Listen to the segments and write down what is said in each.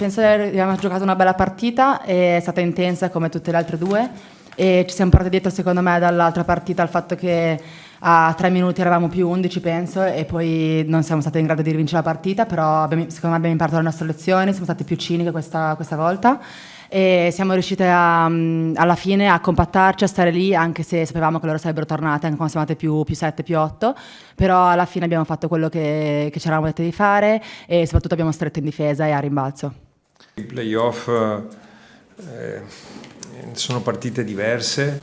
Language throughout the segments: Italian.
penso che abbiamo giocato una bella partita, è stata intensa come tutte le altre due e ci siamo portati dietro secondo me dall'altra partita il fatto che a 3 minuti eravamo più 11 penso e poi non siamo stati in grado di rivincere la partita, però secondo me abbiamo imparato le nostre lezioni, siamo state più ciniche questa volta e siamo riuscite alla fine a compattarci, a stare lì anche se sapevamo che loro sarebbero tornate anche quando siamo andate più 7, più 8, però alla fine abbiamo fatto quello che ci eravamo detti di fare e soprattutto abbiamo stretto in difesa e a rimbalzo. I playoff sono partite diverse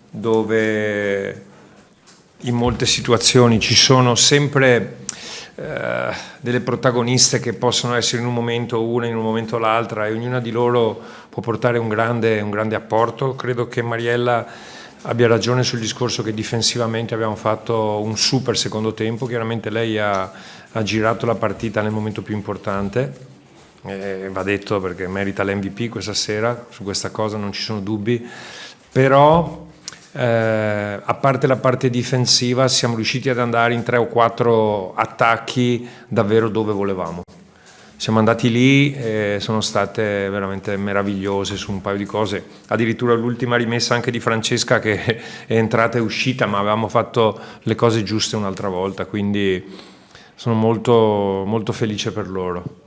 dove in molte situazioni ci sono sempre delle protagoniste che possono essere in un momento una, in un momento l'altra, e ognuna di loro può portare un grande apporto. Credo che Mariella abbia ragione sul discorso che difensivamente abbiamo fatto un super secondo tempo. Chiaramente lei ha girato la partita nel momento più importante, va detto, perché merita l'MVP questa sera, su questa cosa non ci sono dubbi, però a parte la parte difensiva siamo riusciti ad andare in 3 o 4 attacchi davvero dove volevamo. Siamo andati lì e sono state veramente meravigliose su un paio di cose, addirittura l'ultima rimessa anche di Francesca che è entrata e uscita, ma avevamo fatto le cose giuste un'altra volta, quindi sono molto felice per loro.